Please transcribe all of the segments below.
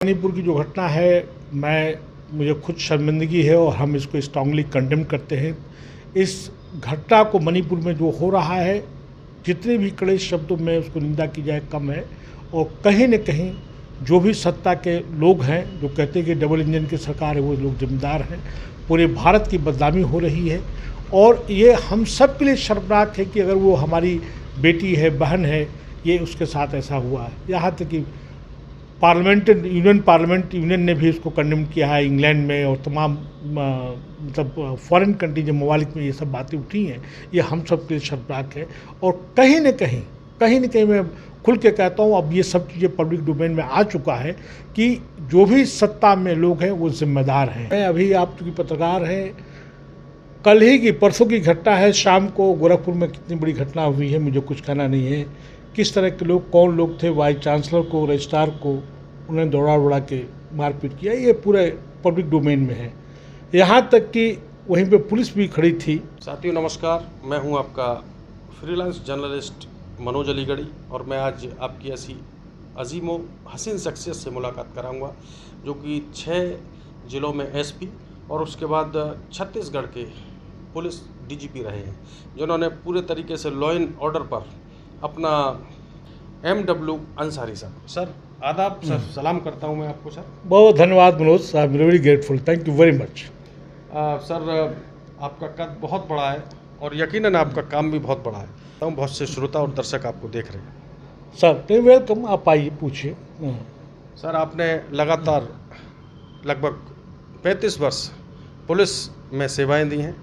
मणिपुर की जो घटना है, मुझे खुद शर्मिंदगी है और हम इसको स्ट्रांगली कंडेम करते हैं। इस घटना को मणिपुर में जो हो रहा है, जितने भी कड़े शब्दों में उसको निंदा की जाए कम है। और कहीं न कहीं जो भी सत्ता के लोग हैं जो कहते हैं कि डबल इंजन की सरकार है, वो लोग जिम्मेदार हैं। पूरे भारत की बदनामी हो रही है और ये हम सब के लिए शर्मनाक है कि अगर वो हमारी बेटी है, बहन है, ये उसके साथ ऐसा हुआ है। यहाँ तक कि पार्लियामेंट यूनियन ने भी इसको कंडेम किया है इंग्लैंड में, और तमाम मतलब फॉरेन कंट्री जो ममालिक में ये सब बातें उठी हैं, ये हम सब के लिए शर्मनाक है। और कहीं न कहीं मैं खुल के कहता हूँ, अब ये सब चीज़ें पब्लिक डोमेन में आ चुका है कि जो भी सत्ता में लोग हैं वो जिम्मेदार हैं। मैं अभी आप चूँकि पत्रकार हैं, कल ही की परसों की घटना है, शाम को गोरखपुर में कितनी बड़ी घटना हुई है मुझे कुछ कहना नहीं है। किस तरह के लोग, कौन लोग थे, वाइस चांसलर को, रजिस्ट्रार को उन्हें दौड़ा के मारपीट किया, ये पूरे पब्लिक डोमेन में है। यहाँ तक कि वहीं पे पुलिस भी खड़ी थी। साथियों नमस्कार, मैं हूं आपका फ्रीलांस जर्नलिस्ट मनोज अलीगढ़ी और मैं आज आपकी ऐसी अजीम हसीन शख्सियत से मुलाकात कराऊंगा जो कि 6 ज़िलों में एसपी और उसके बाद छत्तीसगढ़ के पुलिस डीजीपी रहे हैं, जिन्होंने पूरे तरीके से लॉ एंड ऑर्डर पर अपना MW अंसारी साहब। सर आदाब, सर सलाम करता हूं मैं आपको। सर बहुत धन्यवाद मनोज साहब, very grateful, thank you very much. Sir आपका कद बहुत बड़ा है और यकीनन आपका काम भी बहुत बड़ा है। बहुत से श्रोता और दर्शक आपको देख रहे हैं। सर वेलकम, आप आइए, पूछिए। सर आपने लगातार लगभग 35 वर्ष पुलिस में सेवाएं दी हैं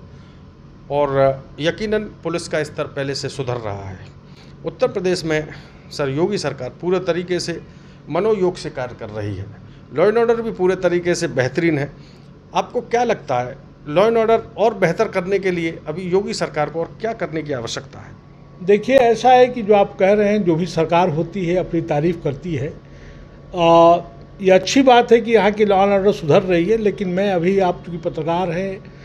और यकीनन पुलिस का स्तर पहले से सुधर रहा है। उत्तर प्रदेश में सर योगी सरकार पूरे तरीके से मनोयोग से कार्य कर रही है। लॉ एंड ऑर्डर भी पूरे तरीके से बेहतरीन है। आपको क्या लगता है, लॉ एंड ऑर्डर और बेहतर करने के लिए अभी योगी सरकार को और क्या करने की आवश्यकता है? देखिए, ऐसा है कि जो आप कह रहे हैं, जो भी सरकार होती है अपनी तारीफ़ करती है। ये अच्छी बात है कि यहाँ की लॉ एंड ऑर्डर सुधर रही है, लेकिन मैं अभी, आप चूँकि पत्रकार हैं,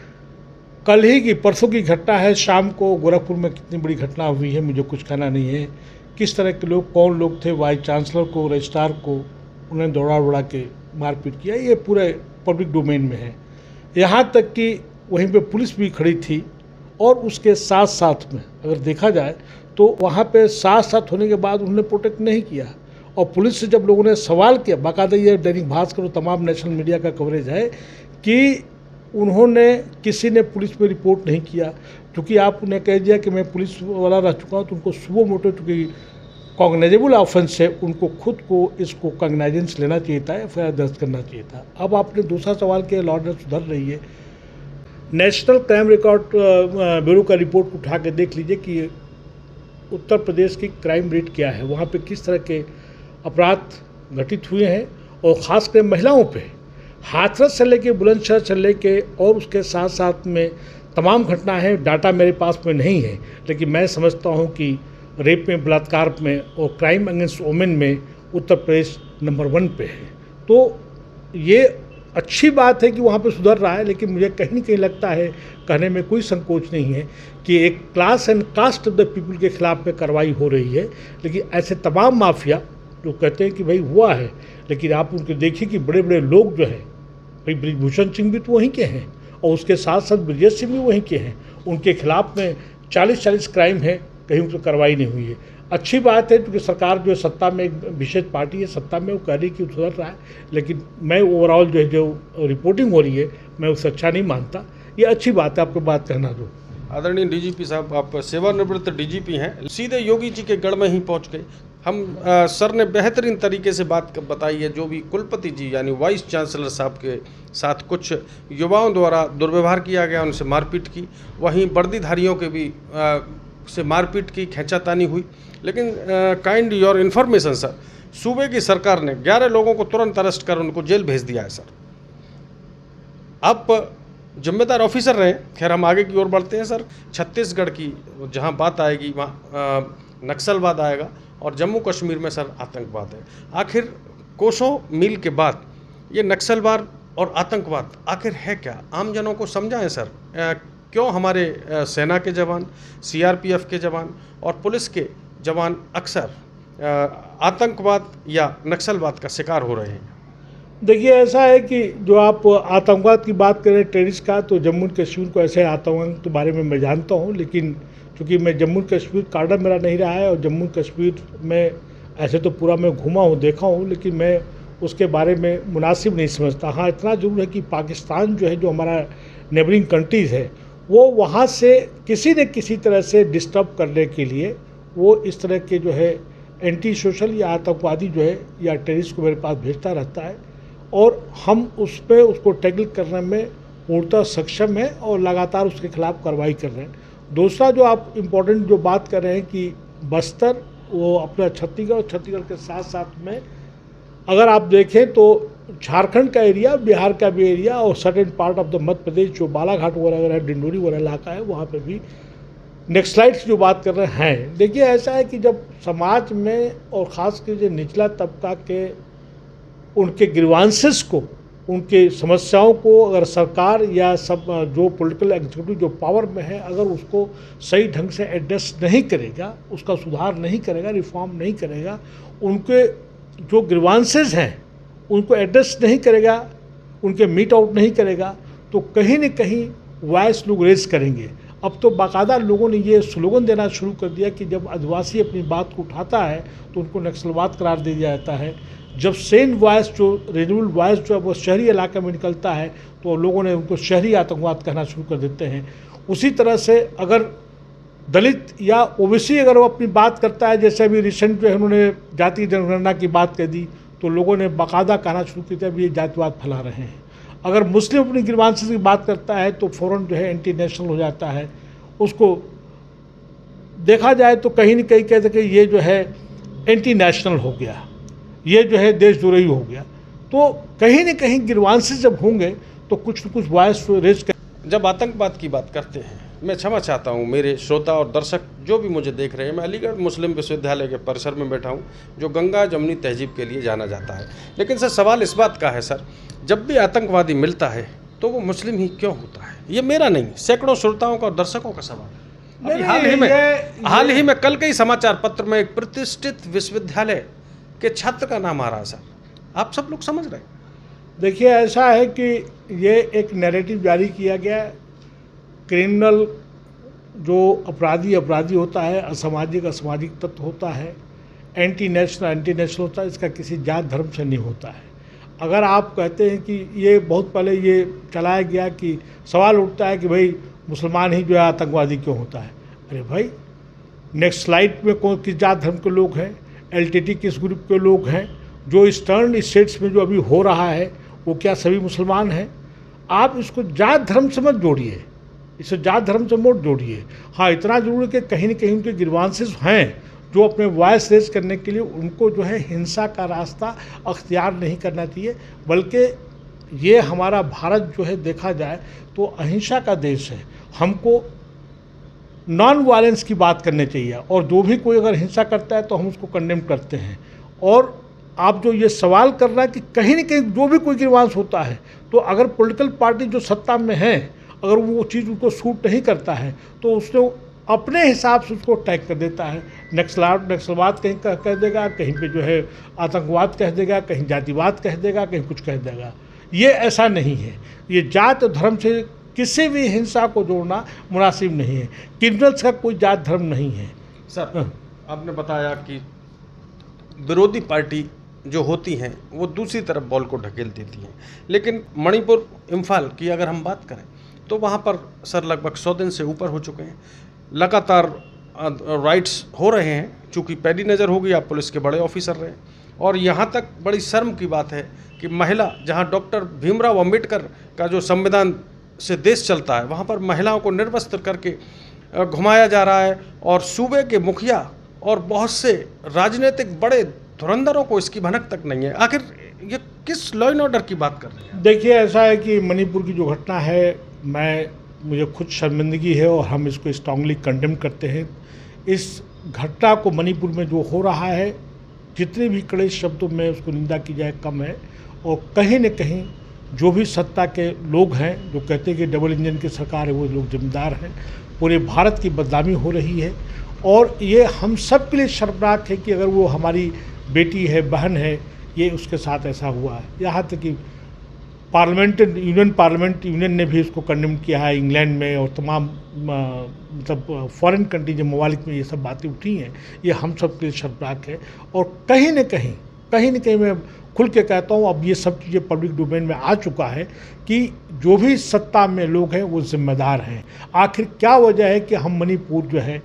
कल ही की परसों की घटना है, शाम को गोरखपुर में कितनी बड़ी घटना हुई है मुझे कुछ कहना नहीं है। किस तरह के लोग, कौन लोग थे, वाइस चांसलर को, रजिस्ट्रार को उन्हें दौड़ा के मारपीट किया, ये पूरे पब्लिक डोमेन में है। यहाँ तक कि वहीं पे पुलिस भी खड़ी थी और उसके साथ साथ में अगर देखा जाए तो वहाँ पे साथ होने के बाद उन्होंने प्रोटेक्ट नहीं किया। और पुलिस से जब लोगों ने सवाल किया, बाकायदा ये दैनिक भास्कर और तमाम नेशनल मीडिया का कवरेज है कि उन्होंने, किसी ने पुलिस पे रिपोर्ट नहीं किया। क्योंकि आप उन्हें कह दिया कि मैं पुलिस वाला रह चुका हूँ, तो उनको सुबह मोटो, चूँकि कॉग्नाइजेबल ऑफेंस है, उनको खुद को इसको कॉग्नाइजेंस लेना चाहिए था, FIR दर्ज करना चाहिए था। अब आपने दूसरा सवाल किया, लॉ ऑर्डर सुधर रही है। नेशनल क्राइम रिकॉर्ड ब्यूरो का रिपोर्ट उठा के देख लीजिए कि उत्तर प्रदेश की क्राइम रेट क्या है, वहाँ पे किस तरह के अपराध घटित हुए हैं, और ख़ासकर महिलाओं पे हाथरस से लेके बुलंदशहर से लेके, और उसके साथ साथ में तमाम घटना है। डाटा मेरे पास में नहीं है, लेकिन मैं समझता हूँ कि रेप में, बलात्कार में और क्राइम अगेंस्ट वुमेन में उत्तर प्रदेश नंबर 1 पे है। तो ये अच्छी बात है कि वहाँ पे सुधर रहा है, लेकिन मुझे कहीं न कहीं लगता है, कहने में कोई संकोच नहीं है कि एक class and caste of the people के खिलाफ में कार्रवाई हो रही है। लेकिन ऐसे तमाम माफिया जो कहते हैं कि भाई हुआ है, लेकिन आप उनके देखिए कि बड़े बड़े लोग जो हैं, भाई बृजभूषण सिंह भी तो वहीं के हैं और उसके साथ साथ ब्रजेश सिंह भी वहीं के हैं। उनके खिलाफ में 40 क्राइम है, कहीं उन पर कार्रवाई नहीं हुई है। अच्छी बात है, क्योंकि सरकार जो सत्ता में, एक विशेष पार्टी है सत्ता में, वो कह रही कि सुधर रहा है, लेकिन मैं ओवरऑल जो रिपोर्टिंग हो रही है, मैं उसे अच्छा नहीं मानता। ये अच्छी बात है, आपको बात कहना दो। आदरणीय डीजीपी साहब, आप सेवानिवृत्त डीजीपी हैं, सीधे योगी जी के गढ़ में ही पहुंच गए। हम सर ने बेहतरीन तरीके से बात बताई है, जो भी कुलपति जी यानी वाइस चांसलर साहब के साथ कुछ युवाओं द्वारा दुर्व्यवहार किया गया, उनसे मारपीट की, वहीं वर्दीधारियों के भी से मारपीट की, खींचातानी हुई। लेकिन काइंड योर इन्फॉर्मेशन सर, सूबे की सरकार ने 11 लोगों को तुरंत अरेस्ट कर उनको जेल भेज दिया है। सर आप जिम्मेदार ऑफिसर रहे। खैर हम आगे की ओर बढ़ते हैं। सर छत्तीसगढ़ की जहां बात आएगी वहाँ नक्सलवाद आएगा और जम्मू कश्मीर में सर आतंकवाद है। आखिर कोसों मील के बाद ये नक्सलवाद और आतंकवाद आखिर है क्या? आम जनों को समझाएं सर। क्यों हमारे सेना के जवान, CRPF के जवान और पुलिस के जवान अक्सर आतंकवाद या नक्सलवाद का शिकार हो रहे हैं? देखिए, ऐसा है कि जो आप आतंकवाद की बात करें टेररिस्ट का, तो जम्मू कश्मीर को ऐसे आतंकवाद के बारे में मैं जानता हूँ, लेकिन चूँकि मैं जम्मू कश्मीर कार्डर मेरा नहीं रहा है और जम्मू कश्मीर में ऐसे तो पूरा मैं घूमा हूँ, देखा हूँ, लेकिन मैं उसके बारे में मुनासिब नहीं समझता। हाँ, इतना ज़रूर है कि पाकिस्तान जो है, जो हमारा नेबरिंग कंट्रीज़ है, वो वहाँ से किसी न किसी तरह से डिस्टर्ब करने के लिए वो इस तरह के जो है एंटी सोशल या आतंकवादी जो है या टेररिस्ट को मेरे पास भेजता रहता है, और हम उस पर उसको टैकल करने में पूर्णतः सक्षम है और लगातार उसके खिलाफ कार्रवाई कर रहे हैं। दूसरा जो आप इम्पोर्टेंट जो बात कर रहे हैं कि बस्तर, वो अपना छत्तीसगढ़ और छत्तीसगढ़ के साथ साथ में अगर आप देखें तो झारखंड का एरिया, बिहार का भी एरिया और certain part of the Madhya Pradesh जो बालाघाट वगैरह डिंडोरी वगैरह इलाका है, वहाँ पे भी नेक्सलाइट्स जो बात कर रहे हैं। देखिए, ऐसा है कि जब समाज में और ख़ासकर जो निचला तबका के उनके ग्रीवांसेस को, उनके समस्याओं को अगर सरकार या सब जो पॉलिटिकल एग्जीक्यूटिव जो पावर में है, अगर उसको सही ढंग से एड्रेस नहीं करेगा, उसका सुधार नहीं करेगा, रिफॉर्म नहीं करेगा, उनके जो ग्रीवांसेस हैं उनको एड्रेस नहीं करेगा, उनके मीट आउट नहीं करेगा, तो कहीं न कहीं वॉइस लोग रेज करेंगे। अब तो बाकायदा लोगों ने ये स्लोगन देना शुरू कर दिया कि जब आदिवासी अपनी बात को उठाता है तो उनको नक्सलवाद करार दे दिया जाता है। जब सेन वॉइस जो रीजनल वॉइस जो है वो शहरी इलाके में निकलता है तो लोगों ने उनको शहरी आतंकवाद कहना शुरू कर देते हैं। उसी तरह से अगर दलित या ओबीसी अगर वो अपनी बात करता है, जैसे अभी रिसेंट जो है उन्होंने जातीय जनगणना की बात कह दी, तो लोगों ने बाकायदा कहना शुरू किया अभी ये जातिवाद फैला रहे हैं। अगर मुस्लिम अपनी ग्रीवांसेस की बात करता है तो फ़ौरन जो है एंटी नेशनल हो जाता है। उसको देखा जाए तो कहीं न कहीं कहते कि ये जो है एंटी नेशनल हो गया, ये जो है देशद्रोही हो गया। तो कहीं न कहीं ग्रीवांसेस जब होंगे तो कुछ न कुछ वॉइस रेज कर। जब आतंकवाद की बात करते हैं, मैं क्षमा चाहता हूं मेरे श्रोता और दर्शक जो भी मुझे देख रहे हैं, मैं अलीगढ़ मुस्लिम विश्वविद्यालय के परिसर में बैठा हूं, जो गंगा जमुनी तहजीब के लिए जाना जाता है। लेकिन सर, सवाल इस बात का है सर, जब भी आतंकवादी मिलता है तो वो मुस्लिम ही क्यों होता है? ये मेरा नहीं, सैकड़ों श्रोताओं का और दर्शकों का सवाल है। हाल ही में कल के ही समाचार पत्र में एक प्रतिष्ठित विश्वविद्यालय के छात्र का नाम आ रहा है सर, आप सब लोग समझ रहे हैं। देखिए, ऐसा है कि ये एक नैरेटिव जारी किया गया, क्रिमिनल जो अपराधी होता है, असामाजिक तत्व होता है, एंटी नेशनल होता है, इसका किसी जात धर्म से नहीं होता है। अगर आप कहते हैं कि ये बहुत पहले ये चलाया गया कि सवाल उठता है कि भाई मुसलमान ही जो है आतंकवादी क्यों होता है। अरे भाई, नेक्स्ट स्लाइड में कौन किस जात धर्म के लोग हैं, एलटीटी किस ग्रुप के लोग हैं, जो ईस्टर्न स्टेट्स में जो अभी हो रहा है वो क्या सभी मुसलमान हैं? आप इसको जात धर्म से मत जोड़िए, इसे जात धर्म से मत जोड़िए। हाँ, इतना जरूर है कि कहीं न कहीं उनके ग्रीवांसेस हैं जो अपने वॉइस रेज करने के लिए उनको जो है हिंसा का रास्ता अख्तियार नहीं करना चाहिए, बल्कि ये हमारा भारत जो है देखा जाए तो अहिंसा का देश है। हमको नॉन वायलेंस की बात करनी चाहिए, और जो भी कोई अगर हिंसा करता है तो हम उसको कंडेम करते हैं। और आप जो ये सवाल कर रहा है कि कहीं न कहीं जो भी कोई ग्रीवांस होता है, तो अगर पॉलिटिकल पार्टी जो सत्ता में है अगर वो चीज़ उनको सूट नहीं करता है तो उसने अपने हिसाब से उसको टैग कर देता है। नक्सलवाद कहीं कह देगा, कहीं पे जो है आतंकवाद कह देगा, कहीं जातिवाद कह देगा, कहीं कुछ कह देगा। ये ऐसा नहीं है, ये जात धर्म से किसी भी हिंसा को जोड़ना मुनासिब नहीं है। क्रिमिनल्स का कोई जात धर्म नहीं है। सर, आपने बताया कि विरोधी पार्टी जो होती हैं वो दूसरी तरफ बॉल को ढकेल देती हैं, लेकिन मणिपुर, इम्फाल की अगर हम बात करें तो वहाँ पर सर लगभग 100 दिन से ऊपर हो चुके हैं, लगातार राइट्स हो रहे हैं। चूँकि पहली नज़र होगी, आप पुलिस के बड़े ऑफिसर रहे, और यहाँ तक बड़ी शर्म की बात है कि महिला, जहाँ डॉक्टर भीमराव अंबेडकर का जो संविधान से देश चलता है, वहाँ पर महिलाओं को निर्वस्त्र करके घुमाया जा रहा है, और सूबे के मुखिया और बहुत से राजनीतिक बड़े धुरंधरों को इसकी भनक तक नहीं है। आखिर ये किस लॉ एंड ऑर्डर की बात कर रहे हैं? देखिए, ऐसा है कि मणिपुर की जो घटना है, मुझे खुद शर्मिंदगी है और हम इसको स्ट्रांगली कंडेम करते हैं। इस घटना को मणिपुर में जो हो रहा है, जितने भी कड़े शब्दों में उसको निंदा की जाए कम है। और कहीं न कहीं जो भी सत्ता के लोग हैं जो कहते हैं कि डबल इंजन की सरकार है, वो लोग जिम्मेदार हैं। पूरे भारत की बदनामी हो रही है, और ये हम सब के लिए शर्मनाक है कि अगर वो हमारी बेटी है, बहन है, ये उसके साथ ऐसा हुआ है। यहाँ तक कि पार्लियामेंट यूनियन ने भी इसको कंडेम किया है इंग्लैंड में, और तमाम मतलब फॉरेन कंट्री जो ममालिक में ये सब बातें उठी हैं, ये हम सब के लिए शर्मनाक है। और कहीं न कहीं मैं खुल के कहता हूँ, अब ये सब चीज़ें पब्लिक डोमेन में आ चुका है कि जो भी सत्ता में लोग हैं वो जिम्मेदार हैं। आखिर क्या वजह है कि हम मणिपुर जो है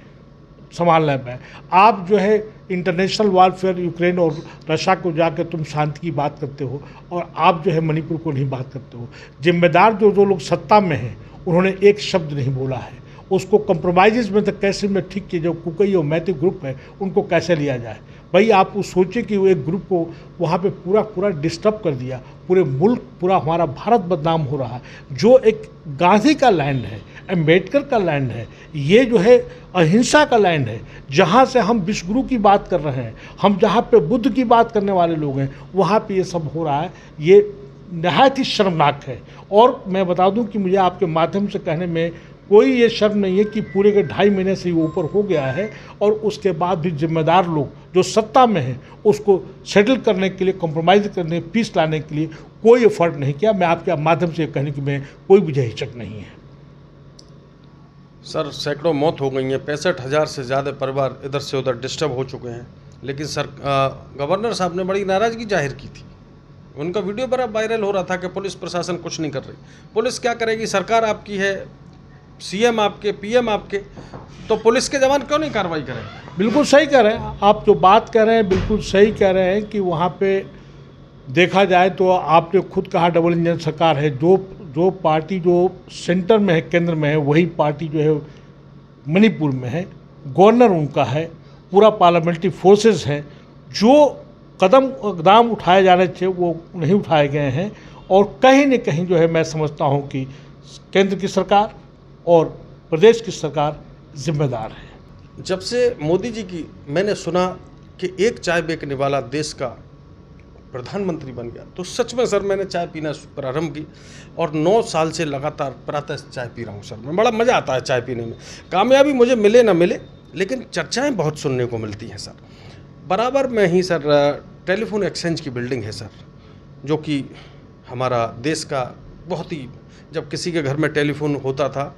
संभाल नहीं पाए। आप जो है इंटरनेशनल वारफेयर यूक्रेन और रशिया को जाकर तुम शांति की बात करते हो, और आप जो है मणिपुर को नहीं बात करते हो। जिम्मेदार जो लोग सत्ता में हैं उन्होंने एक शब्द नहीं बोला है। उसको कंप्रोमाइज़ में तक कैसे में ठीक किए, जो कुकई और मैती ग्रुप है उनको कैसे लिया जाए। भाई आप वो सोचिए कि वो एक ग्रुप को वहाँ पे पूरा डिस्टर्ब कर दिया, पूरे मुल्क, पूरा हमारा भारत बदनाम हो रहा है। जो एक गांधी का लैंड है, अम्बेडकर का लैंड है, ये जो है अहिंसा का लैंड है, जहाँ से हम विश्वगुरु की बात कर रहे हैं, हम जहाँ पे बुद्ध की बात करने वाले लोग हैं, वहाँ पे ये सब हो रहा है। ये नहायत ही शर्मनाक है। और मैं बता दूं कि मुझे आपके माध्यम से कहने में कोई ये शर्म नहीं है कि पूरे के 2.5 महीने से ये ऊपर हो गया है, और उसके बाद भी जिम्मेदार लोग जो सत्ता में हैं उसको सेटल करने के लिए, कंप्रोमाइज़ करने, पीस लाने के लिए कोई एफर्ट नहीं किया। मैं आपके माध्यम से कहने की मैं कोई भी हिचक नहीं है। सर सैकड़ों मौत हो गई हैं, 65,000 से ज़्यादा परिवार इधर से उधर डिस्टर्ब हो चुके हैं, लेकिन सर गवर्नर साहब ने बड़ी नाराज़गी जाहिर की थी। उनका वीडियो बड़ा वायरल हो रहा था कि पुलिस प्रशासन कुछ नहीं कर रही। पुलिस क्या करेगी? सरकार आपकी है, सीएम आपके, पीएम आपके, तो पुलिस के जवान क्यों नहीं कार्रवाई करें? बिल्कुल सही कह रहे हैं आप, जो बात कह रहे हैं बिल्कुल सही कह रहे हैं कि वहाँ पे देखा जाए तो आपने खुद कहा डबल इंजन सरकार है। जो पार्टी जो सेंटर में है, केंद्र में है, वही पार्टी जो है मणिपुर में है, गवर्नर उनका है, पूरा पार्लियामेंट्री फोर्सेस हैं। जो इकदाम उठाए जाने चाहिए वो नहीं उठाए गए हैं, और कहीं न कहीं जो है मैं समझता हूँ कि केंद्र की सरकार और प्रदेश की सरकार जिम्मेदार है। जब से मोदी जी की मैंने सुना कि एक चाय बेचने वाला देश का प्रधानमंत्री बन गया, तो सच में सर मैंने चाय पीना प्रारंभ की, और 9 साल से लगातार प्रातः चाय पी रहा हूँ। सर मैं बड़ा मज़ा आता है चाय पीने में। कामयाबी मुझे मिले ना मिले, लेकिन चर्चाएं बहुत सुनने को मिलती हैं सर। बराबर में ही सर टेलीफोन एक्सचेंज की बिल्डिंग है सर, जो कि हमारा देश का बहुत ही, जब किसी के घर में टेलीफोन होता था,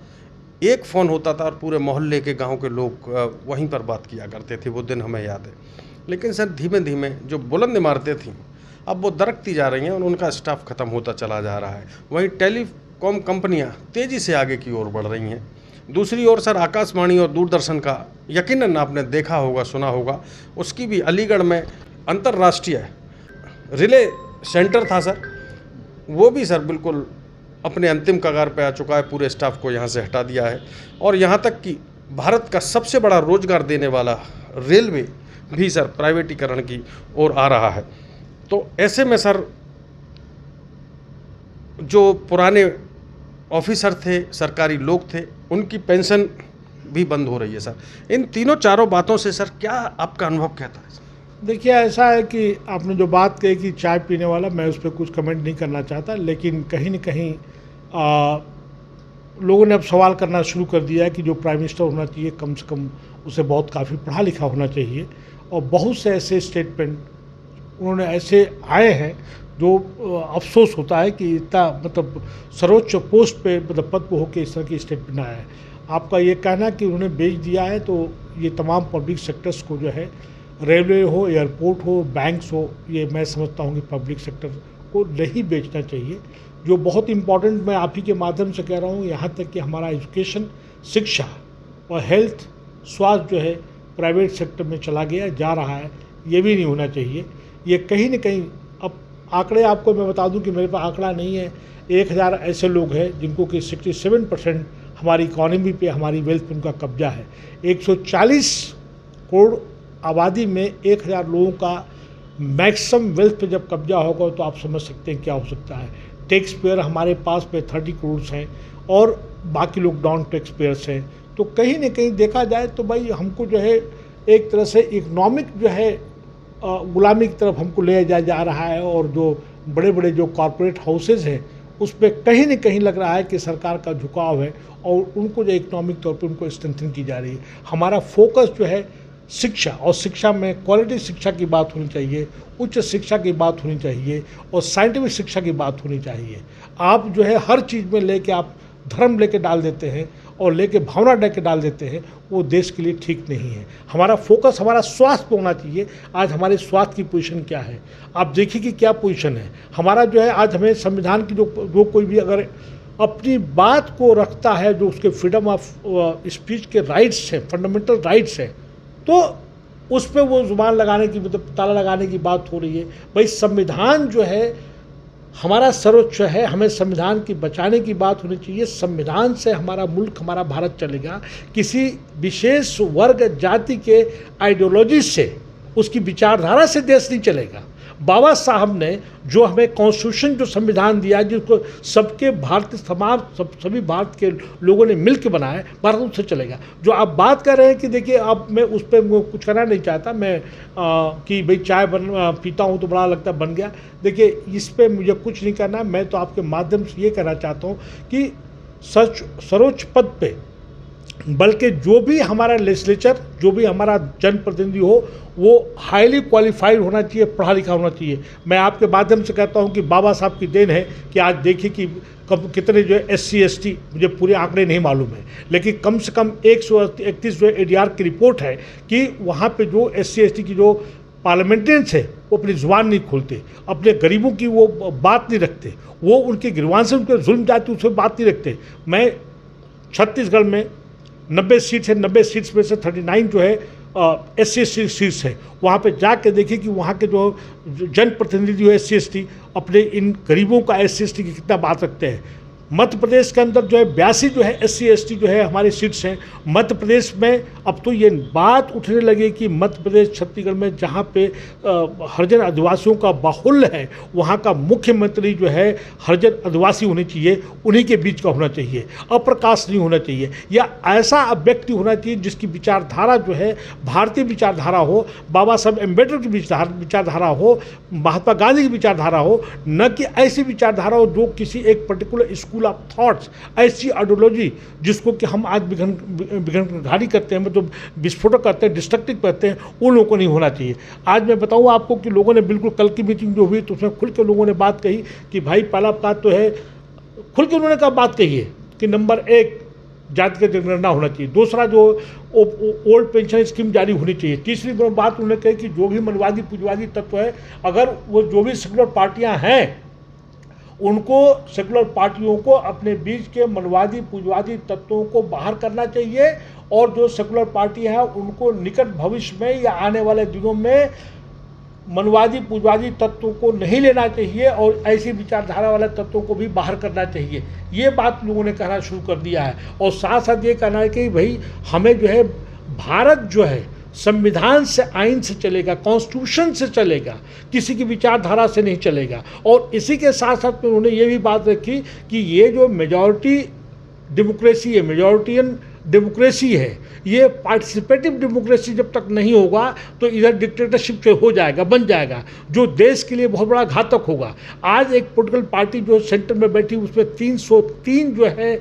एक फ़ोन होता था और पूरे मोहल्ले के गांव के लोग वहीं पर बात किया करते थे। वो दिन हमें याद है। लेकिन सर धीमे धीमे जो बुलंद इमारतें थीं अब वो दरकती जा रही हैं और उनका स्टाफ ख़त्म होता चला जा रहा है। वहीं टेलीकॉम कंपनियां तेज़ी से आगे की ओर बढ़ रही हैं। दूसरी ओर सर आकाशवाणी और दूरदर्शन का यकीनन आपने देखा होगा, सुना होगा, उसकी भी अलीगढ़ में अंतर्राष्ट्रीय रिले सेंटर था सर, वो भी सर बिल्कुल अपने अंतिम कगार पे आ चुका है। पूरे स्टाफ को यहाँ से हटा दिया है, और यहाँ तक कि भारत का सबसे बड़ा रोजगार देने वाला रेलवे भी सर प्राइवेटीकरण की ओर आ रहा है। तो ऐसे में सर जो पुराने ऑफिसर थे, सरकारी लोग थे, उनकी पेंशन भी बंद हो रही है सर। इन तीनों चारों बातों से सर क्या आपका अनुभव कहता है? देखिए ऐसा है कि आपने जो बात कही कि चाय पीने वाला, मैं उस पर कुछ कमेंट नहीं करना चाहता, लेकिन कहीं न कहीं लोगों ने अब सवाल करना शुरू कर दिया है कि जो प्राइम मिनिस्टर होना चाहिए कम से कम उसे बहुत काफ़ी पढ़ा लिखा होना चाहिए। और बहुत से ऐसे स्टेटमेंट उन्होंने ऐसे आए हैं जो अफसोस होता है कि इतना मतलब सर्वोच्च पोस्ट पे मतलब पद पे होकर इस तरह की स्टेटमेंट आया है। आपका ये कहना कि उन्होंने बेच दिया है, तो ये तमाम पब्लिक सेक्टर्स को जो है, रेलवे हो, एयरपोर्ट हो, बैंक्स हो, ये मैं समझता हूँ कि पब्लिक सेक्टर को नहीं बेचना चाहिए। जो बहुत इम्पॉर्टेंट मैं आप ही के माध्यम से कह रहा हूँ, यहाँ तक कि हमारा एजुकेशन, शिक्षा और हेल्थ, स्वास्थ्य जो है प्राइवेट सेक्टर में चला गया, जा रहा है, ये भी नहीं होना चाहिए। ये कहीं न कहीं, अब आंकड़े आपको मैं बता दूं कि मेरे पास आंकड़ा नहीं है, 1000 ऐसे लोग हैं जिनको कि 67% हमारी इकॉनमी पे, हमारी वेल्थ पे उनका कब्जा है। 140 करोड़ आबादी में 1000 लोगों का मैक्सिमम वेल्थ पे जब कब्जा होगा तो आप समझ सकते हैं क्या हो सकता है। टैक्स पेयर हमारे पास में 30 करोड़ हैं और बाकी लोग नॉन टैक्स पेयर्स हैं। तो कहीं न कहीं देखा जाए तो भाई हमको जो है एक तरह से इकोनॉमिक जो है गुलामी की तरफ हमको ले जाया जा रहा है, और जो बड़े बड़े जो कॉरपोरेट हाउसेज हैं उस पर कहीं न कहीं लग रहा है कि सरकार का झुकाव है, और उनको जो इकोनॉमिक तौर पे उनको स्ट्रेंथन की जा रही है। हमारा फोकस जो है शिक्षा, और शिक्षा में क्वालिटी शिक्षा की बात होनी चाहिए, उच्च शिक्षा की बात होनी चाहिए और साइंटिफिक शिक्षा की बात होनी चाहिए। आप जो है हर चीज़ में लेके आप धर्म लेके डाल देते हैं और लेके भावना लेके डाल देते हैं, वो देश के लिए ठीक नहीं है। हमारा फोकस हमारा स्वास्थ्य पे होना चाहिए। आज हमारे स्वास्थ्य की पोजीशन क्या है, आप देखिए कि क्या पोजीशन है हमारा। जो है आज हमें संविधान की जो कोई भी अगर अपनी बात को रखता है, जो उसके फ्रीडम ऑफ स्पीच के राइट्स हैं, फंडामेंटल राइट्स हैं, तो उस पर वो जुबान लगाने की, मतलब ताला लगाने की बात हो रही है। भाई संविधान जो है हमारा सर्वोच्च है, हमें संविधान की बचाने की बात होनी चाहिए। संविधान से हमारा मुल्क, हमारा भारत चलेगा। किसी विशेष वर्ग जाति के आइडियोलॉजी से, उसकी विचारधारा से देश नहीं चलेगा। बाबा साहब ने जो हमें कॉन्स्टिट्यूशन, जो संविधान दिया, जिसको सबके भारतीय समाज, सभी भारत के लोगों ने मिलकर बनाया, भारत उससे चलेगा। जो आप बात कर रहे हैं कि देखिए, अब मैं उस पर कुछ करना नहीं चाहता, मैं कि भाई चाय पीता हूँ तो बड़ा लगता बन गया। देखिए, इस पर मुझे कुछ नहीं करना। मैं तो आपके माध्यम से ये कहना चाहता हूँ कि सर्वोच्च पद पे, बल्कि जो भी हमारा लेजिस्लेचर, जो भी हमारा जनप्रतिनिधि हो, वो हाईली क्वालिफाइड होना चाहिए, पढ़ा लिखा होना चाहिए। मैं आपके माध्यम से कहता हूं कि बाबा साहब की देन है कि आज देखिए कि कितने जो है SC ST, मुझे पूरे आंकड़े नहीं मालूम है, लेकिन कम से कम 131 जो है ADR की रिपोर्ट है कि वहाँ पे जो SC ST की जो पार्लियामेंटेरियंस है, वो अपनी जुबान नहीं खोलते, अपने गरीबों की वो बात नहीं रखते, वो उनके गिरवान से, उनके जुल्म जाति उससे बात नहीं रखते। मैं छत्तीसगढ़ में 90 सीट्स है, 90 सीट्स में से 39 जो है SC ST सीट्स है। वहाँ पे जाके देखिए कि वहाँ के जो जनप्रतिनिधि है SC ST, अपने इन गरीबों का SC ST की कितना बात रखते हैं। मध्य प्रदेश के अंदर जो है 82 जो है SC ST जो है हमारी सीट्स हैं। मध्य प्रदेश में अब तो ये बात उठने लगी कि मध्य प्रदेश, छत्तीसगढ़ में जहाँ पे हरिजन आदिवासियों का बाहुल्य है, वहाँ का मुख्यमंत्री जो है हरिजन आदिवासी होने चाहिए, उन्हीं के बीच का होना चाहिए, अप्रकाश नहीं होना चाहिए, या ऐसा व्यक्ति होना चाहिए जिसकी विचारधारा जो है भारतीय विचारधारा हो, बाबा साहब अम्बेडकर की विचारधारा हो, महात्मा गांधी की विचारधारा हो, न कि ऐसी विचारधारा हो जो किसी एक पर्टिकुलर स्कूल ऑफ थॉट्स, ऐसी आइडियोलॉजी जिसको कि हम आज विघटनकारी करते हैं, मतलब विस्फोटक करते हैं, डिस्ट्रक्टिव करते हैं, उन लोगों को नहीं होना चाहिए। आज मैं बताऊं आपको कि लोगों ने बिल्कुल, कल की मीटिंग जो हुई तो उसमें खुल के लोगों ने बात कही कि भाई पहला बात तो है, खुल के उन्होंने कहा, बात कही है कि नंबर 1 जाति का जनगणना होना चाहिए, दूसरा जो ओल्ड पेंशन स्कीम जारी होनी चाहिए, तीसरी बात उन्होंने कही कि जो भी मनवादी पूजवादी तत्व है, अगर वो जो भी सेकुलर पार्टियां हैं, उनको, सेकुलर पार्टियों को अपने बीच के मनवादी पूजवादी तत्वों को बाहर करना चाहिए, और जो सेकुलर पार्टी हैं उनको निकट भविष्य में या आने वाले दिनों में मनवादी पूजवादी तत्वों को नहीं लेना चाहिए और ऐसी विचारधारा वाले तत्वों को भी बाहर करना चाहिए। ये बात लोगों ने कहना शुरू कर दिया है। और साथ साथ ये कहना है कि भाई हमें जो है, भारत जो है संविधान से, आइन से चलेगा, कॉन्स्टिट्यूशन से चलेगा, किसी की विचारधारा से नहीं चलेगा। और इसी के साथ साथ में उन्होंने ये भी बात रखी कि ये जो मेजॉरिटी डेमोक्रेसी है, मेजॉरिटियन डेमोक्रेसी है, ये पार्टिसिपेटिव डेमोक्रेसी जब तक नहीं होगा तो इधर डिक्टेटरशिप हो जाएगा, बन जाएगा, जो देश के लिए बहुत बड़ा घातक होगा। आज एक पॉलिटिकल पार्टी जो सेंटर में बैठी, उसमें 303 जो है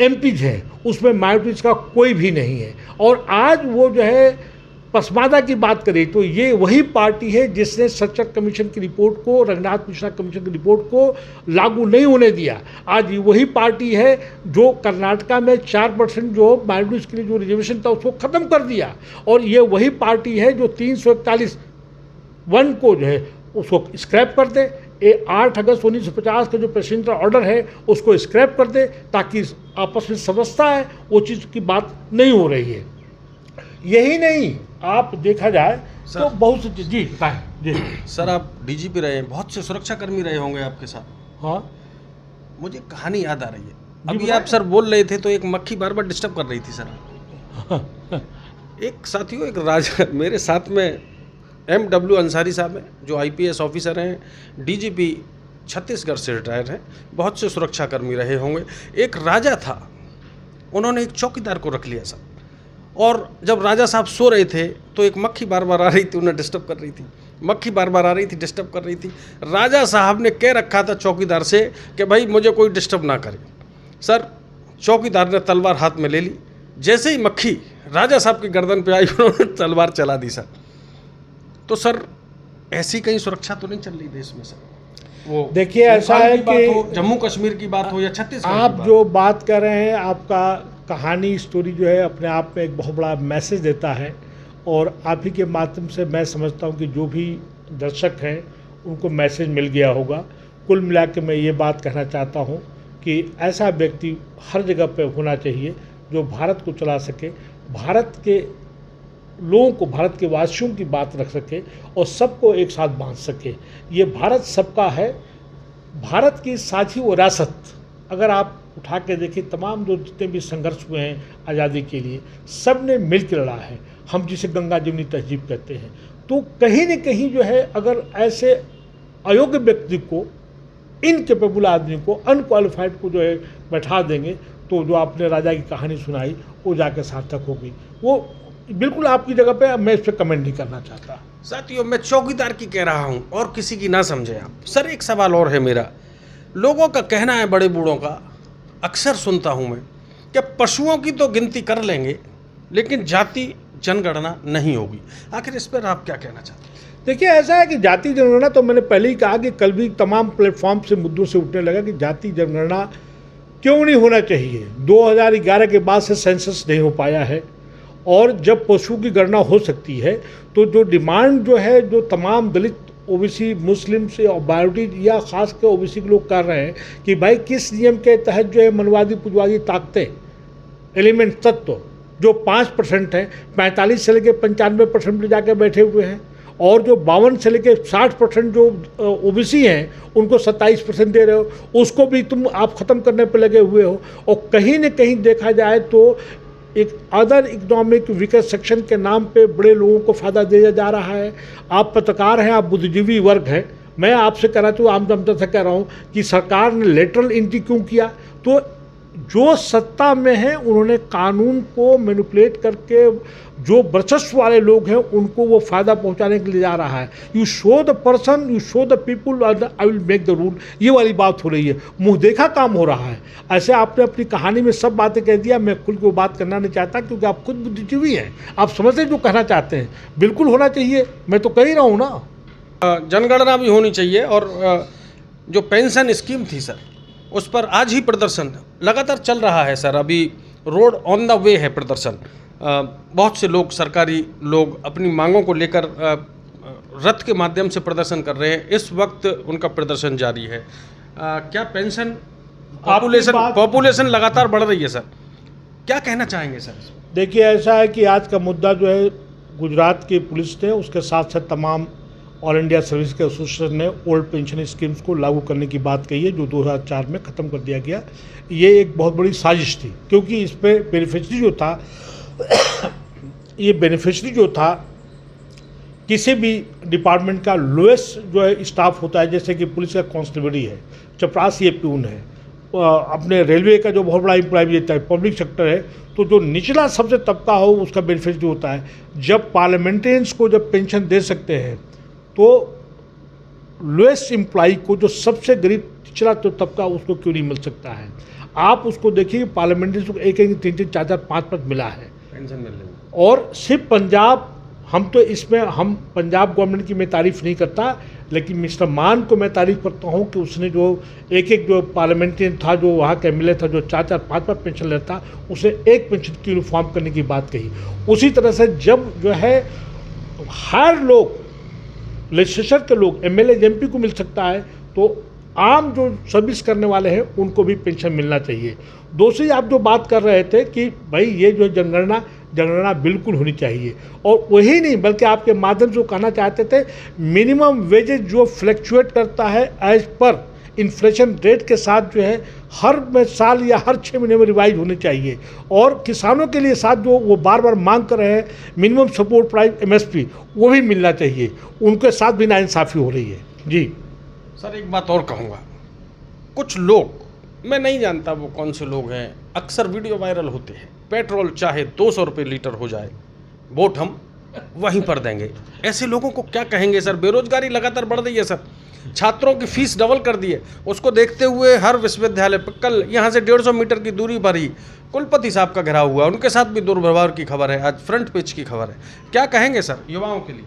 MPs हैं, उसमें माइनॉरिटीज़ का कोई भी नहीं है। और आज वो जो है पसमादा की बात करें तो ये वही पार्टी है जिसने सच्चर कमीशन की रिपोर्ट को, रंगनाथ मिश्रा कमीशन की रिपोर्ट को लागू नहीं होने दिया। आज ये वही पार्टी है जो कर्नाटका में 4% जो माइनॉरिटीज़ के लिए जो रिजर्वेशन था उसको ख़त्म कर दिया। और ये वही पार्टी है जो 341 को जो है उसको स्क्रैप कर दे। 8 अगस्त 1950 का जो प्रेसिडेंशियल ऑर्डर है उसको स्क्रैप कर दे, ताकि आपस में समझता है वो चीज़ की बात नहीं हो रही है। यही नहीं, आप देखा जाए तो बहुत सी जी सर, आप DGP रहे हैं, बहुत से सुरक्षाकर्मी रहे होंगे आपके साथ। हाँ, मुझे कहानी याद आ रही है। अभी आप सर बोल रहे थे तो एक मक्खी बार बार डिस्टर्ब कर रही थी सर। एक साथियों, एक राजा मेरे साथ में MW अंसारी साहब हैं, जो IPS ऑफिसर हैं, DGP छत्तीसगढ़ से रिटायर हैं, बहुत से सुरक्षाकर्मी रहे होंगे। एक राजा था, उन्होंने एक चौकीदार को रख लिया सर, और जब राजा साहब सो रहे थे तो एक मक्खी बार बार आ रही थी, उन्हें डिस्टर्ब कर रही थी, मक्खी बार बार आ रही थी, डिस्टर्ब कर रही थी। राजा साहब ने कह रखा था चौकीदार से कि भाई मुझे कोई डिस्टर्ब ना करे। सर, चौकीदार ने तलवार हाथ में ले ली, जैसे ही मक्खी राजा साहब की गर्दन पे आई, उन्होंने तलवार चला दी सर। तो सर ऐसी कहीं सुरक्षा तो नहीं चल रही देश में सर? वो देखिए ऐसा नेपाल है की बात कि हो, जम्मू कश्मीर की बात हो या छत्तीसगढ़ की आप बात जो बात कर रहे हैं, आपका कहानी स्टोरी जो है अपने आप में एक बहुत बड़ा मैसेज देता है, और आप ही के माध्यम से मैं समझता हूं कि जो भी दर्शक हैं उनको मैसेज मिल गया होगा। कुल मिला के मैं ये बात कहना चाहता हूं कि ऐसा व्यक्ति हर जगह पे होना चाहिए जो भारत को चला सके, भारत के लोगों को, भारत के वासियों की बात रख सके और सबको एक साथ बांध सके। ये भारत सबका है, भारत की साझी विरासत अगर आप उठा के देखिए, तमाम जो जितने भी संघर्ष हुए हैं आज़ादी के लिए, सब ने मिल के लड़ा है। हम जिसे गंगा जमुनी तहजीब कहते हैं, तो कहीं न कहीं जो है अगर ऐसे अयोग्य व्यक्ति को, इनकेपेबल आदमी को, अनक्वालिफाइड को जो है बैठा देंगे, तो जो आपने राजा की कहानी सुनाई वो जाकर सार्थक होगी। वो बिल्कुल आपकी जगह पे, मैं इस पर कमेंट नहीं करना चाहता। साथियों, मैं चौकीदार की कह रहा हूं और किसी की ना समझे आप। सर एक सवाल और है मेरा, लोगों का कहना है, बड़े बूढ़ों का अक्सर सुनता हूं मैं, कि पशुओं की तो गिनती कर लेंगे लेकिन जाति जनगणना नहीं होगी। आखिर इस पर आप क्या कहना चाहते हैं? देखिए ऐसा है कि जाति जनगणना, तो मैंने पहले ही कहा कि कल भी तमाम प्लेटफॉर्म से मुद्दों से उठने लगा कि जाति जनगणना क्यों नहीं होना चाहिए। 2011 के बाद से सेंसस नहीं हो पाया है, और जब पशु की गणना हो सकती है तो जो डिमांड जो है, जो तमाम दलित, ओबीसी, मुस्लिम से और माइनॉरिटी या खास कर ओबीसी के लोग कर रहे हैं कि भाई किस नियम के तहत जो है मनवादी पुजवादी ताकतें, एलिमेंट, तत्व जो 5% हैं, 45 से लेकर 95% पे जाकर बैठे हुए हैं, और जो 52 से लेकर 60% जो ओबीसी हैं उनको 27% दे रहे हो, उसको भी तुम आप ख़त्म करने पर लगे हुए हो। और कहीं न कहीं देखा जाए तो एक अदर इकोनॉमिक वीकर सेक्शन के नाम पे बड़े लोगों को फ़ायदा दिया जा रहा है। आप पत्रकार हैं, आप बुद्धिजीवी वर्ग हैं, मैं आपसे कह रहा हूँ, आम जनता से कह रहा हूँ कि सरकार ने लेटरल एंट्री क्यों किया? तो जो सत्ता में हैं उन्होंने कानून को मैनिपुलेट करके जो वर्चस्व वाले लोग हैं उनको वो फ़ायदा पहुंचाने के लिए जा रहा है। You show the person, you show the people, I will make the rule, ये वाली बात हो रही है। मुंह देखा काम हो रहा है। ऐसे आपने अपनी कहानी में सब बातें कह दिया, मैं खुद को बात करना नहीं चाहता क्योंकि आप खुद बुद्धिजीवी हैं, आप समझते जो कहना चाहते हैं। बिल्कुल होना चाहिए, मैं तो कह ही रहा हूँ ना। जनगणना भी होनी चाहिए। और जो पेंशन स्कीम थी सर, उस पर आज ही प्रदर्शन लगातार चल रहा है सर। अभी रोड ऑन द वे है प्रदर्शन। बहुत से लोग, सरकारी लोग अपनी मांगों को लेकर रथ के माध्यम से प्रदर्शन कर रहे हैं। इस वक्त उनका प्रदर्शन जारी है। क्या पेंशन, पॉपुलेशन लगातार बढ़ रही है सर, क्या कहना चाहेंगे सर? देखिए ऐसा है कि आज का मुद्दा जो है गुजरात की पुलिस ने, उसके साथ साथ तमाम ऑल इंडिया सर्विस के एसोसिएशन ने ओल्ड पेंशन स्कीम्स को लागू करने की बात कही है, जो 2004 में ख़त्म कर दिया गया। ये एक बहुत बड़ी साजिश थी, क्योंकि इस पर बेनिफिशरी जो था ये बेनिफिशरी जो था किसी भी डिपार्टमेंट का लोएस्ट जो है स्टाफ होता है, जैसे कि पुलिस का कांस्टेबली है, चपरासी ये प्यून है, अपने रेलवे का जो बहुत बड़ा एम्प्लॉय देता है, पब्लिक सेक्टर है, तो जो निचला सबसे तबका हो उसका बेनिफिट जो होता है। जब पार्लियामेंटेरियंस को जब पेंशन दे सकते हैं तो लोएस्ट एम्प्लॉय को, जो सबसे गरीब निचला तो तबका, उसको क्यों नहीं मिल सकता है? आप उसको देखिए, पार्लियामेंटेरियंस को 1-1, 3-3, 4-4, 5-5 मिला है पेंशन मिल रही है। और सिर्फ पंजाब, हम तो इसमें, हम पंजाब गवर्नमेंट की मैं तारीफ़ नहीं करता, लेकिन मिस्टर मान को मैं तारीफ़ करता हूँ कि उसने जो एक जो पार्लियामेंटेरियन था, जो वहाँ का एमएलए था, जो 4-4, 5-5 पेंशन लेता, उसने एक पेंशन की यूनिफॉर्म करने की बात कही। उसी तरह से जब जो है हर लोग, लेजिस्लेचर के लोग, एमएलए एमपी को मिल सकता है, तो आम जो सर्विस करने वाले हैं उनको भी पेंशन मिलना चाहिए। दूसरी आप जो बात कर रहे थे कि भाई ये जो जनगणना बिल्कुल होनी चाहिए, और वही नहीं बल्कि आपके माध्यम से कहना चाहते थे मिनिमम वेजेज जो फ्लक्चुएट करता है एज पर इन्फ्लेशन रेट के साथ, जो है हर साल या हर 6 महीने में रिवाइज होनी चाहिए। और किसानों के लिए साथ जो वो बार बार मांग कर रहे हैं मिनिमम सपोर्ट प्राइस एमएसपी, वो भी मिलना चाहिए। उनके साथ भी नाइंसाफ़ी हो रही है। जी सर एक बात और कहूँगा, कुछ लोग, मैं नहीं जानता वो कौन से लोग हैं, अक्सर वीडियो वायरल होते हैं, पेट्रोल चाहे 200 रुपये लीटर हो जाए, वोट हम वहीं पर देंगे। ऐसे लोगों को क्या कहेंगे सर? बेरोजगारी लगातार बढ़ रही है सर, छात्रों की फीस डबल कर दी है। उसको देखते हुए हर विश्वविद्यालय पर कल यहाँ से 150 मीटर की दूरी पर ही कुलपति साहब का घेराव हुआ, उनके साथ भी दुर्व्यवहार की खबर है, आज फ्रंट पेज की खबर है। क्या कहेंगे सर युवाओं के लिए?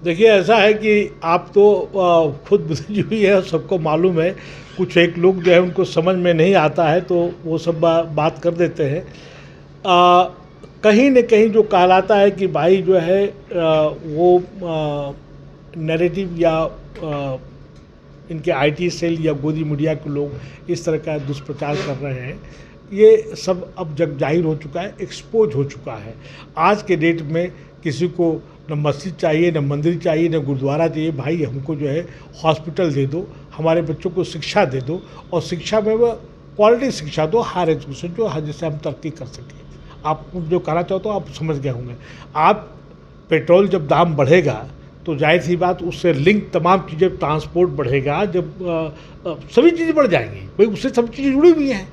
देखिए, ऐसा है कि आप तो खुद बुद्धिजीवी है और सबको मालूम है, कुछ एक लोग जो है उनको समझ में नहीं आता है तो वो सब बात कर देते हैं। कहीं न कहीं जो कहलाता है कि भाई जो है वो नैरेटिव या इनके आईटी सेल या गोदी मीडिया के लोग इस तरह का दुष्प्रचार कर रहे हैं, ये सब अब जग जाहिर हो चुका है, एक्सपोज हो चुका है। आज के डेट में किसी को न मस्जिद चाहिए, न मंदिर चाहिए, न गुरुद्वारा चाहिए। भाई हमको जो है हॉस्पिटल दे दो, हमारे बच्चों को शिक्षा दे दो, और शिक्षा में वो क्वालिटी शिक्षा दो, हायर एजुकेशन जो जिससे हम तरक्की कर सकें। आप जो कहना चाहते हो आप समझ गए होंगे। आप पेट्रोल जब दाम बढ़ेगा तो जाहिर सी बात उससे लिंक तमाम चीज़ें, ट्रांसपोर्ट बढ़ेगा, जब सभी चीज़ें बढ़ जाएंगी। भाई उससे सब चीज़ें जुड़ी हुई हैं।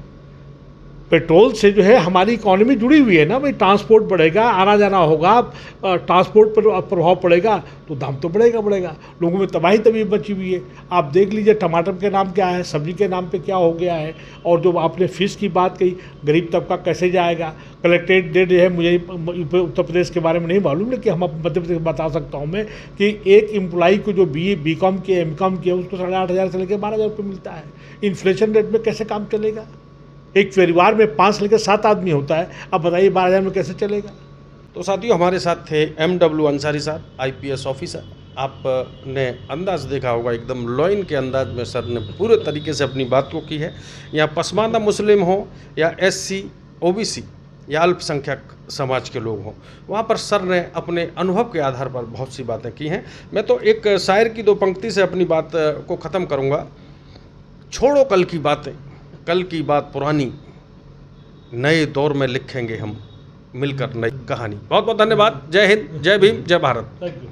पेट्रोल से जो है हमारी इकॉनमी जुड़ी हुई है ना भाई। ट्रांसपोर्ट बढ़ेगा, आना जाना होगा, ट्रांसपोर्ट पर प्रभाव पड़ेगा तो दाम तो बढ़ेगा। लोगों में तबाही मची हुई है। आप देख लीजिए टमाटर के नाम क्या है, सब्जी के नाम पे क्या हो गया है। और जो आपने फीस की बात कही, गरीब तबका कैसे जाएगा। कलेक्ट्रेट डेट जो है, मुझे उत्तर प्रदेश के बारे में नहीं मालूम, लेकिन हम मध्य प्रदेश बता सकता हूँ मैं कि एक एम्प्लॉई को जो BCom किया MCom किया उसको 8,500 से लेकर 12,000 रुपये मिलता है। इन्फ्लेशन रेट में कैसे काम चलेगा? एक परिवार में 5 से लेकर 7 आदमी होता है, अब बताइए 12,000 में कैसे चलेगा? तो साथियों, हमारे साथ थे MW अंसारी साहब, IPS ऑफिसर। आपने अंदाज देखा होगा, एकदम लॉइन के अंदाज में सर ने पूरे तरीके से अपनी बात को की है। यहाँ पसमानदा मुस्लिम हो या SC OBC या अल्पसंख्यक समाज के लोग हों, वहाँ पर सर ने अपने अनुभव के आधार पर बहुत सी बातें की हैं। मैं तो एक शायर की 2 पंक्ति से अपनी बात को ख़त्म करूँगा। छोड़ो कल की बातें, कल की बात पुरानी, नए दौर में लिखेंगे हम मिलकर नई कहानी। बहुत बहुत धन्यवाद। जय हिंद, जय भीम, जय भारत। Thank you.